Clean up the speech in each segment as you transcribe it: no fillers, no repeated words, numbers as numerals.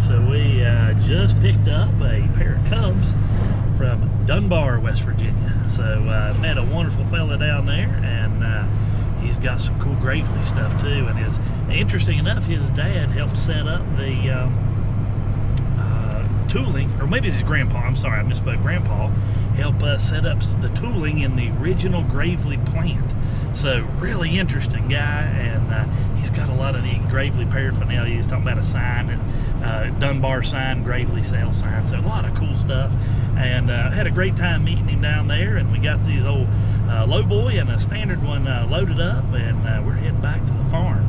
So we just picked up a pair of cubs from Dunbar, West Virginia. So met a wonderful fella down there, and he's got some cool Gravely stuff too. And interesting enough, his dad helped set up the tooling, or maybe it's his grandpa, I'm sorry, I misspoke, grandpa helped set up the tooling in the original Gravely plant. So really interesting guy, and he's got a lot of neat Gravely paraphernalia. He's talking about a sign, and Dunbar sign, Gravely sales sign, so a lot of cool stuff. And had a great time meeting him down there, and we got these old lowboy and a standard one loaded up, and we're heading back to the farm.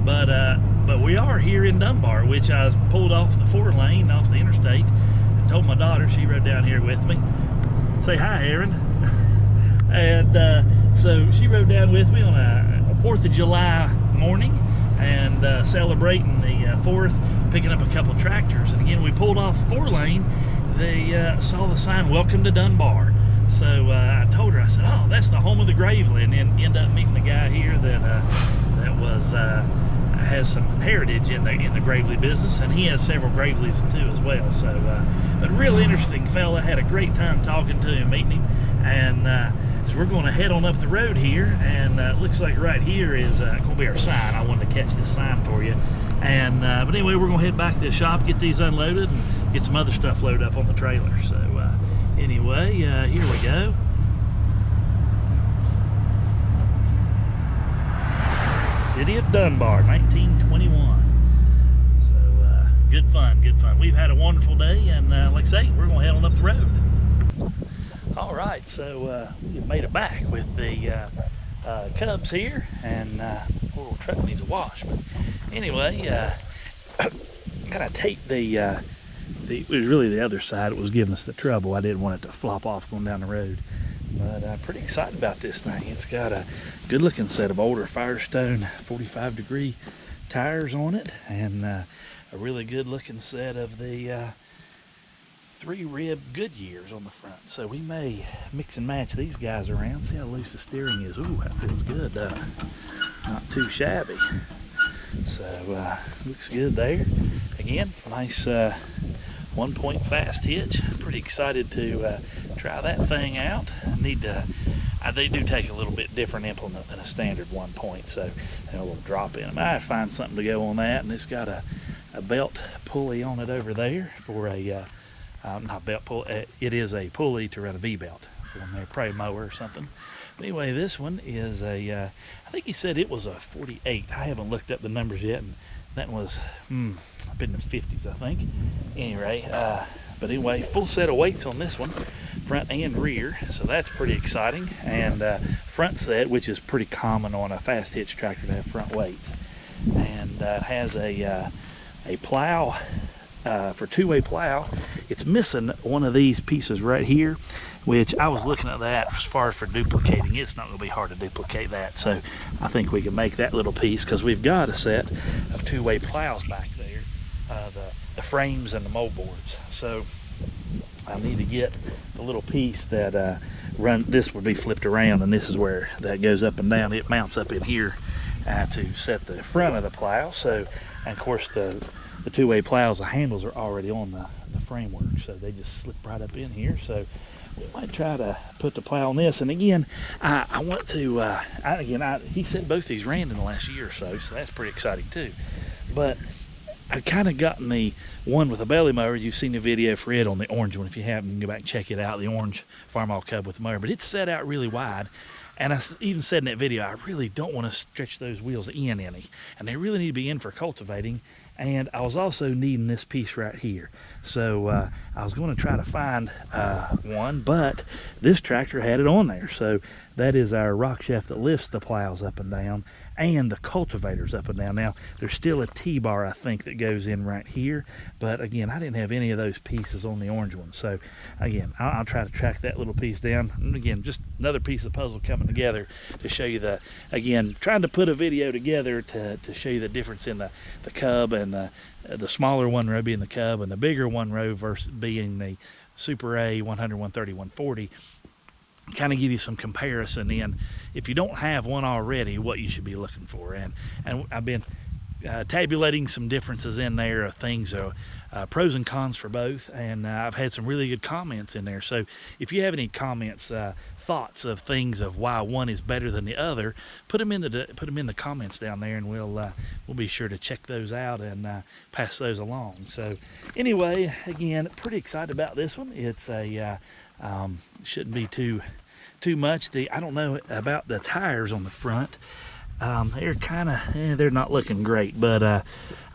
But we are here in Dunbar, which I pulled off the 4-lane off the interstate. I told my daughter, she rode down here with me. Say hi, Erin. And so she rode down with me on a 4th of July morning, and celebrating the 4th, picking up a couple of tractors. And again, we pulled off the 4-lane. They saw the sign, "Welcome to Dunbar." So I told her, I said, "Oh, that's the home of the Gravely," and then end up meeting the guy here that was has some heritage in the Gravely business, and he has several Gravely's too as well. So but real interesting fella. Had a great time talking to him, meeting him, and so we're going to head on up the road here, and looks like right here is going to be our sign. I wanted to catch this sign for you. And but anyway, we're going to head back to the shop, get these unloaded, and get some other stuff loaded up on the trailer. So anyway, here we go. City of Dunbar, 1921. So good fun, good fun. We've had a wonderful day, and like I say, we're going to head on up the road. All right, so we made it back with the cubs here, and poor old truck needs a wash. But anyway, gotta tape the it was really the other side that was giving us the trouble. I didn't want it to flop off going down the road. But I'm pretty excited about this thing. It's got a good looking set of older Firestone 45-degree tires on it, and a really good looking set of the 3-rib Goodyears on the front. So we may mix and match these guys around, see how loose the steering is. Ooh, that feels good. Not too shabby. So looks good there. Again, nice 1-point fast hitch. Pretty excited to try that thing out. They do take a little bit different implement than a standard 1-point, so a little drop in. I might find something to go on that, and it's got a belt pulley on it over there for a not belt pulley. It is a pulley to run a V-belt for a prey mower or something. Anyway, this one is I think he said it was a 48. I haven't looked up the numbers yet, and that was up in the 50s, I think. Anyway, but anyway, full set of weights on this one, front and rear, so that's pretty exciting. And front set, which is pretty common on a fast hitch tractor to have front weights, and has a plow for 2-way plow. It's missing one of these pieces right here, which I was looking at that as far as for duplicating. It's not going to be hard to duplicate that, so I think we can make that little piece, because we've got a set of 2-way plows back there, the frames and the moldboards. So I need to get the little piece that this would be flipped around, and this is where that goes up and down. It mounts up in here to set the front of the plow. So, and of course the 2-way plows, the handles are already on the framework, so they just slip right up in here. So we might try to put the plow on this. And again, I want to he said both these ran in the last year or so, so that's pretty exciting too. But I've kind of gotten the one with a belly mower. You've seen the video for it on the orange one. If you haven't, you can go back and check it out, the orange Farmall Cub with the mower. But it's set out really wide, and I even said in that video, I really don't want to stretch those wheels in any, and they really need to be in for cultivating. And I was also needing this piece right here, so I was going to try to find one, but this tractor had it on there. So that is our rock shaft that lifts the plows up and down, and the cultivators up and down. Now there's still a T-bar, I think, that goes in right here, but again, I didn't have any of those pieces on the orange one. So again, I'll try to track that little piece down. And again, just another piece of the puzzle coming together to show you again, trying to put a video together to show you the difference in the Cub, and the smaller one row being the Cub, and the bigger one row versus being the Super A 100, 130, 140. Kind of give you some comparison in, if you don't have one already, what you should be looking for. And I've been tabulating some differences in there of things, pros and cons for both, and I've had some really good comments in there. So if you have any comments, thoughts of things of why one is better than the other, put them in the comments down there, and we'll be sure to check those out and pass those along. So anyway, again, pretty excited about this one. It's a shouldn't be too much. I don't know about the tires on the front. They're kind of, they're not looking great, but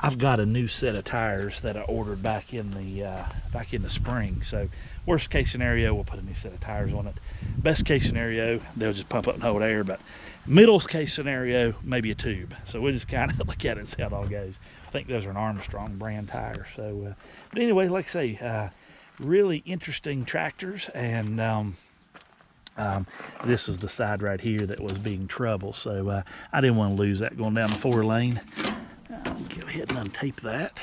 I've got a new set of tires that I ordered back in the spring. So worst case scenario, we'll put a new set of tires on it. Best case scenario, they'll just pump up and hold air. But middle case scenario, maybe a tube. So we'll just kind of look at it and see how it all goes. I think those are an Armstrong brand tire. So, but anyway, like I say, really interesting tractors, and this was the side right here that was being trouble, so I didn't want to lose that going down the 4-lane. I'll go ahead and untape that,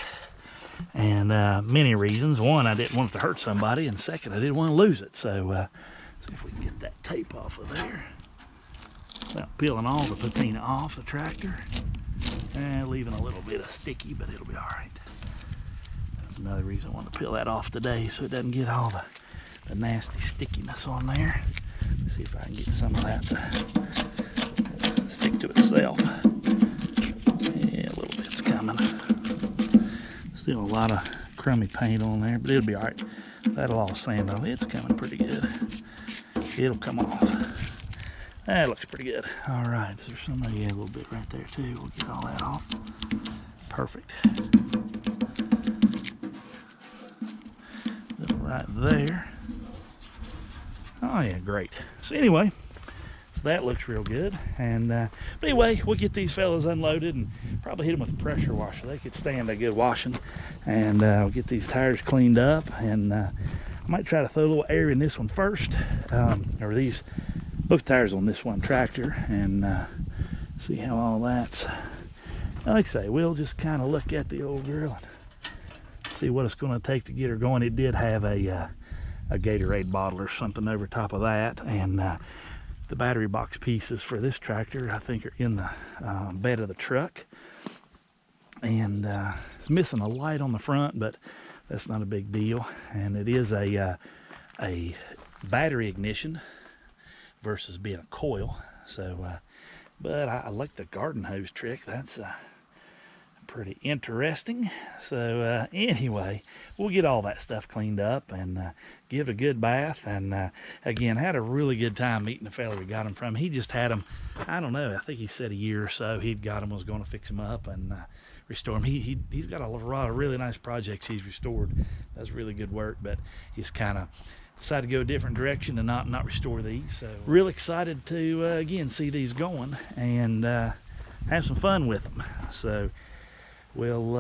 and many reasons. One, I didn't want it to hurt somebody, and second, I didn't want to lose it. So see if we can get that tape off of there without peeling all the patina off the tractor, and leaving a little bit of sticky, but it'll be all right. That's another reason I want to peel that off today, so it doesn't get all the nasty stickiness on there. See if I can get some of that to stick to itself. Yeah, a little bit's coming. Still a lot of crummy paint on there, but it'll be all right. That'll all sand off. It's coming pretty good. It'll come off. That looks pretty good. All right, so there's some, yeah, a little bit right there too. We'll get all that off. Perfect. Little right there. Oh yeah, great. So anyway, so that looks real good. And but anyway, we'll get these fellas unloaded and probably hit them with a pressure washer. They could stand a good washing. And we'll get these tires cleaned up, and I might try to throw a little air in this one first, or these both tires on this one tractor, and see how all that's. Like I say, we'll just kind of look at the old girl and see what it's going to take to get her going. It did have a Gatorade bottle or something over top of that, and the battery box pieces for this tractor I think are in the bed of the truck, and it's missing a light on the front, but that's not a big deal. And it is a battery ignition versus being a coil. So but I like the garden hose trick. That's pretty interesting. So anyway, we'll get all that stuff cleaned up and give it a good bath. And again, had a really good time meeting the fella we got them from. He just had them, I don't know, I think he said a year or so he'd got them, was going to fix them up and restore them. He's got a lot of really nice projects he's restored. Does really good work, but he's kind of decided to go a different direction and not restore these. So real excited to again see these going and have some fun with them. So we'll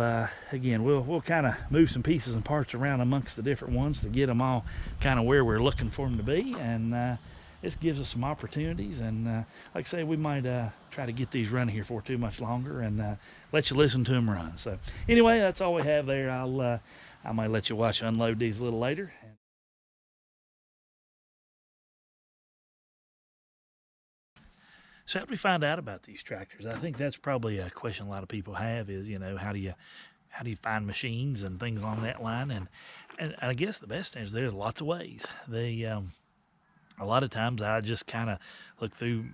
again we'll kind of move some pieces and parts around amongst the different ones to get them all kind of where we're looking for them to be, and this gives us some opportunities. And like I say, we might try to get these running here for too much longer and let you listen to them run. So anyway, that's all we have there. I might let you watch unload these a little later. So how do we find out about these tractors? I think that's probably a question a lot of people have is, you know, how do you find machines and things along that line? And I guess the best thing is there's lots of ways. A lot of times I just kind of look through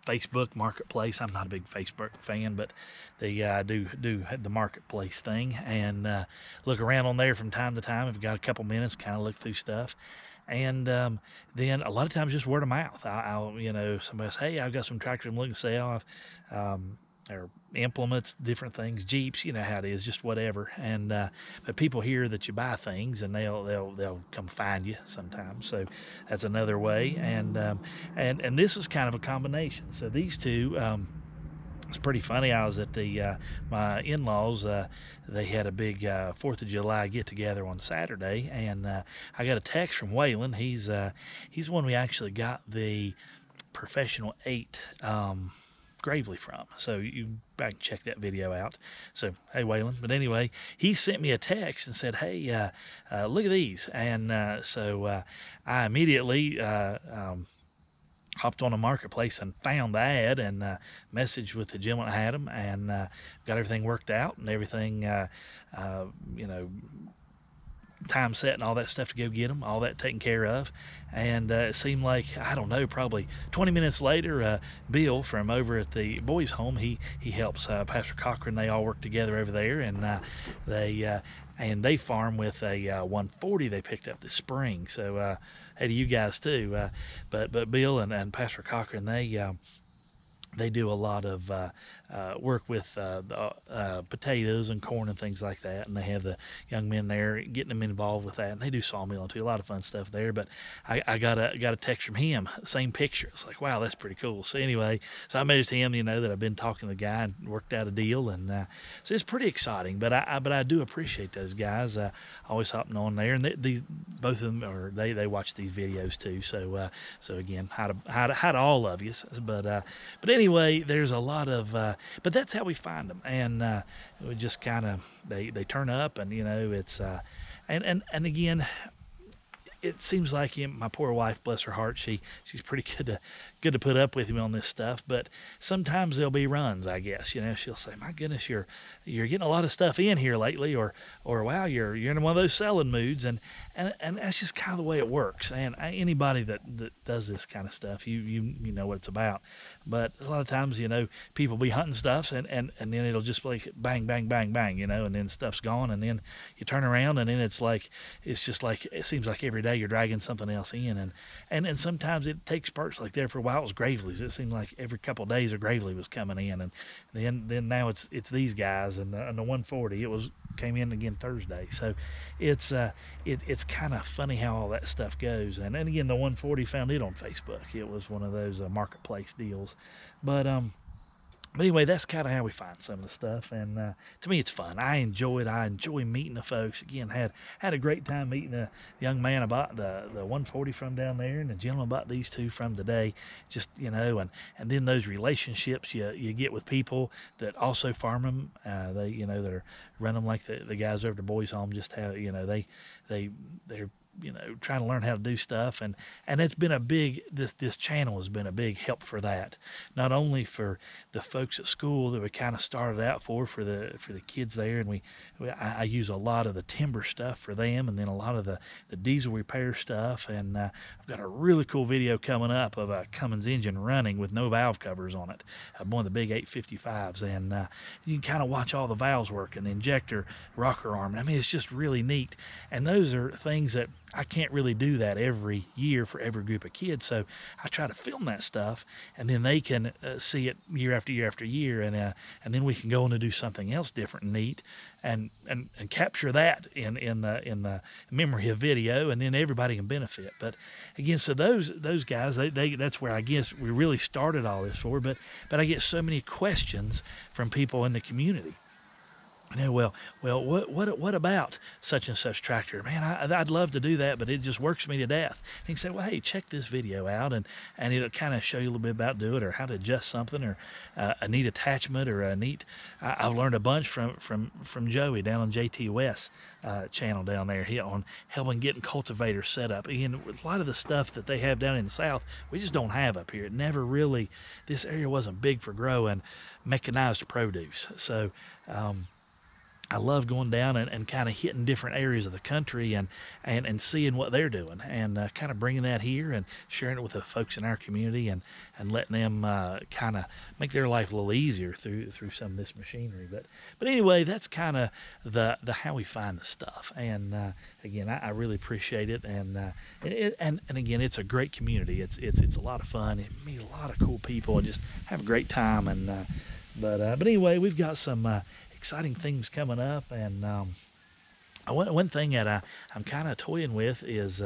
Facebook Marketplace. I'm not a big Facebook fan, but they do the Marketplace thing, and look around on there from time to time. If you've got a couple minutes, kind of look through stuff. And then a lot of times just word of mouth. I'll you know, somebody says, hey, I've got some tractors I'm looking to sell, or implements, different things, Jeeps, you know how it is, just whatever. And but people hear that you buy things, and they'll come find you sometimes. So that's another way. And this is kind of a combination. So these two. It's pretty funny. I was at my in-laws. They had a big 4th of July get-together on Saturday, and I got a text from Waylon. He's one we actually got the Professional 8 Gravely from. So you back and check that video out. So hey, Waylon. But anyway, he sent me a text and said, hey, look at these. And so I immediately hopped on a marketplace and found the ad, and messaged with the gentleman that had them, and got everything worked out and everything, you know, time set and all that stuff to go get them, all that taken care of. And it seemed like, I don't know, probably 20 minutes later, Bill from over at the boys' home, he helps Pastor Cochran. They all work together over there, and they farm with a 140 they picked up this spring. So hey to you guys too. But Bill and Pastor Cochran, they do a lot of work with potatoes and corn and things like that, and they have the young men there getting them involved with that, and they do sawmilling too, a lot of fun stuff there. But I got a text from him, same picture. It's like, wow, that's pretty cool. So anyway, so I messaged him, you know, that I've been talking to the guy and worked out a deal, and so it's pretty exciting. But I do appreciate those guys always hopping on there, and these both of them, or they watch these videos too. So again, hi to all of you. But anyway, there's a lot of but that's how we find them, and we just kind of they turn up, and you know, it's and again, it seems like my poor wife, bless her heart, she's pretty good to put up with him on this stuff. But sometimes there'll be runs, I guess. You know, she'll say, "My goodness, you're getting a lot of stuff in here lately," or "Wow, you're in one of those selling moods," and that's just kind of the way it works. And anybody that does this kind of stuff, you know what it's about. But a lot of times, you know, people be hunting stuff, and then it'll just be like bang, bang, bang, bang, you know, and then stuff's gone, and then you turn around, and then it's just like it seems like every day you're dragging something else in, and sometimes it takes spurts like there. For a while it was Gravely's. It seemed like every couple of days a Gravely was coming in, and then now it's these guys, and the 140 came in again Thursday. So it's kind of funny how all that stuff goes. And again, the 140 found it on Facebook. It was one of those marketplace deals. But anyway, that's kind of how we find some of the stuff, and to me it's fun. I enjoy it. I enjoy meeting the folks. Again, had a great time meeting the young man about the 140 from down there, and the gentleman about these two from today. Just, you know, and then those relationships you get with people that also farm them. They, you know, that are run them like the guys over at the boys' home. Just how, you know, they're, you know, trying to learn how to do stuff, and it's been a big, this channel has been a big help for that. Not only for the folks at school that we kind of started out for the kids there, and I use a lot of the timber stuff for them, and then a lot of the diesel repair stuff, and I've got a really cool video coming up of a Cummins engine running with no valve covers on it, one of the big 855s, and you can kind of watch all the valves work, and the injector rocker arm. I mean, it's just really neat, and those are things that I can't really do that every year for every group of kids, so I try to film that stuff, and then they can see it year after year after year, and then we can go on to do something else different and neat, and capture that in the memory of video, and then everybody can benefit. But again, so those guys, they that's where I guess we really started all this for. But I get so many questions from people in the community. You know, well, what about such and such tractor? Man, I'd love to do that, but it just works me to death. And you can say, well, hey, check this video out, and it'll kind of show you a little bit about doing it, or how to adjust something, or a neat attachment, or a neat. I've learned a bunch from Joey down on JT West channel down there, on helping getting cultivators set up. Again, with a lot of the stuff that they have down in the South, we just don't have up here. It never really, this area wasn't big for growing mechanized produce. So I love going down and kind of hitting different areas of the country and seeing what they're doing, and kind of bringing that here and sharing it with the folks in our community, and letting them kind of make their life a little easier through some of this machinery. But anyway, that's kind of the how we find the stuff. And again, I really appreciate it, and again, it's a great community. It's a lot of fun. It meet a lot of cool people and just have a great time. And but anyway, we've got some exciting things coming up, and one thing that I'm kind of toying with is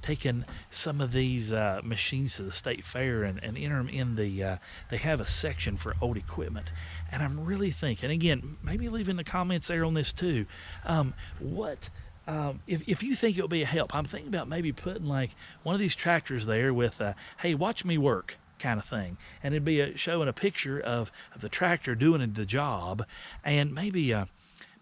taking some of these machines to the state fair and enter them in the they have a section for old equipment, and I'm really thinking, again, maybe leave in the comments there on this too, if you think it'll be a help. I'm thinking about maybe putting like one of these tractors there with hey, watch me work kind of thing, and it'd be showing a picture of the tractor doing the job, and maybe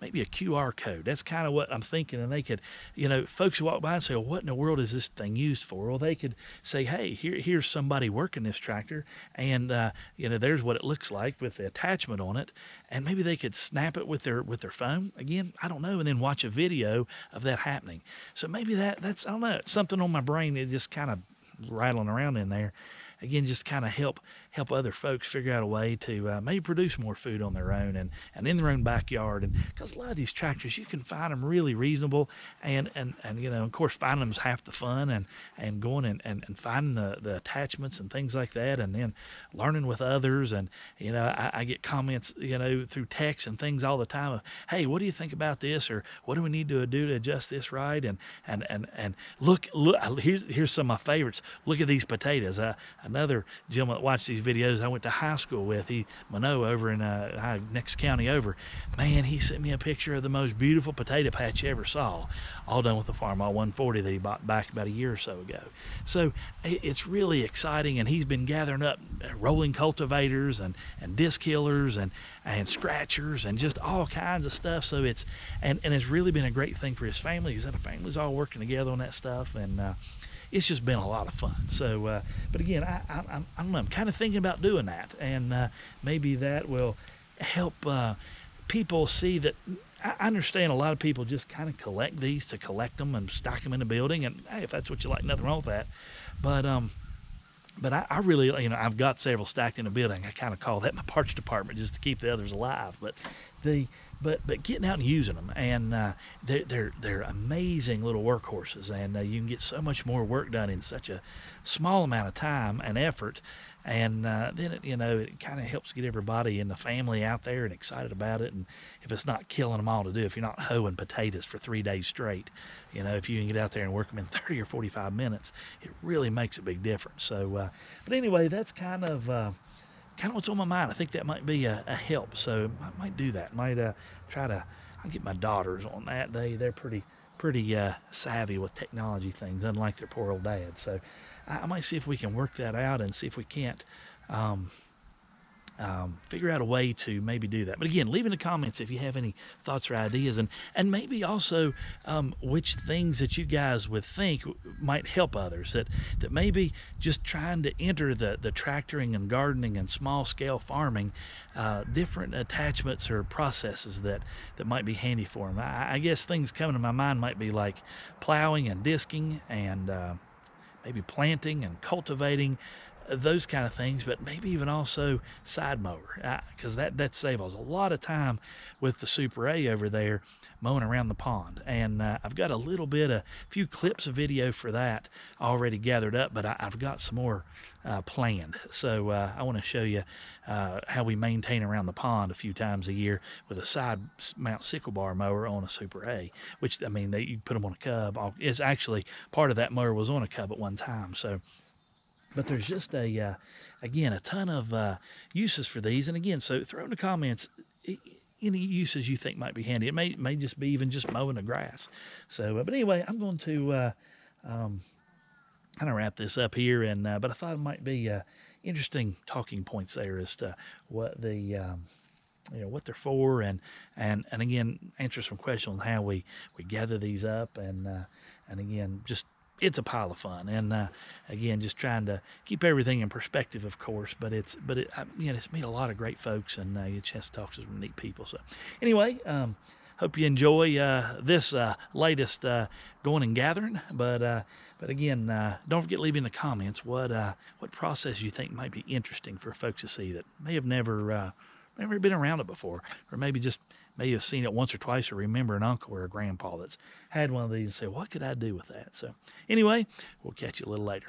maybe a QR code. That's kind of what I'm thinking. And they could, you know, folks walk by and say, well, what in the world is this thing used for? Well, they could say, hey, here's somebody working this tractor, and you know, there's what it looks like with the attachment on it, and maybe they could snap it with their phone. Again, I don't know, and then watch a video of that happening. So maybe that's, I don't know, something on my brain that just kind of rattling around in there. Again, just kind of help other folks figure out a way to maybe produce more food on their own and in their own backyard. And because a lot of these tractors, you can find them really reasonable, and you know, of course, finding them is half the fun, and going and finding the attachments and things like that, and then learning with others. And you know, I get comments, you know, through text and things all the time of, hey, what do you think about this, or what do we need to do to adjust this right? And look, here's some of my favorites. Look at these potatoes. Another gentleman that watched these videos I went to high school with, Minot, over in next county over, man, he sent me a picture of the most beautiful potato patch you ever saw, all done with the Farmall 140 that he bought back about a year or so ago. So it's really exciting, and he's been gathering up rolling cultivators and disc killers and scratchers and just all kinds of stuff. So it's really been a great thing for his family. He's had a family's all working together on that stuff, and it's just been a lot of fun. So, but again, I don't know, I'm kind of thinking about doing that, and maybe that will help people see that. I understand a lot of people just kind of collect these to collect them and stock them in a building, and hey, if that's what you like, nothing wrong with that. But I really, you know, I've got several stacked in a building. I kind of call that my parts department, just to keep the others alive. But getting out and using them, and they're amazing little workhorses, and you can get so much more work done in such a small amount of time and effort. And then it kind of helps get everybody in the family out there and excited about it. And if it's not killing them all to do, if you're not hoeing potatoes for 3 days straight, you know, if you can get out there and work them in 30 or 45 minutes, it really makes a big difference. So, but anyway, that's kind of what's on my mind. I think that might be a help. So I might do that. Might I'll get my daughters on that. They're pretty savvy with technology things, unlike their poor old dad. So I might see if we can work that out and see if we can't figure out a way to maybe do that. But again, leave in the comments if you have any thoughts or ideas, and maybe also which things that you guys would think might help others, that maybe just trying to enter the tractoring and gardening and small scale farming, different attachments or processes that might be handy for them. I guess things coming to my mind might be like plowing and disking, and maybe planting and cultivating, those kind of things, but maybe even also side mower, because that saves us a lot of time with the Super A over there mowing around the pond. And I've got a few clips of video for that already gathered up, but I've got some more planned. So I want to show you how we maintain around the pond a few times a year with a side mount sickle bar mower on a Super A, which, I mean, you put them on a cub. It's actually part of that mower was on a cub at one time. So, but there's just again, a ton of uses for these. And again, so throw in the comments any uses you think might be handy. It may just be even just mowing the grass. So, but anyway, I'm going to kind of wrap this up here. And but I thought it might be interesting talking points there as to what what they're for, and again, answer some questions on how we gather these up, and again, just, it's a pile of fun, and again, just trying to keep everything in perspective, of course. But it's meet a lot of great folks, and you get a chance to talk to some neat people. So anyway, hope you enjoy this latest going and gathering. But again, don't forget, leave in the comments what process you think might be interesting for folks to see that may have never been around it before, or maybe have seen it once or twice, or remember an uncle or a grandpa that's had one of these and say, what could I do with that? So anyway, we'll catch you a little later.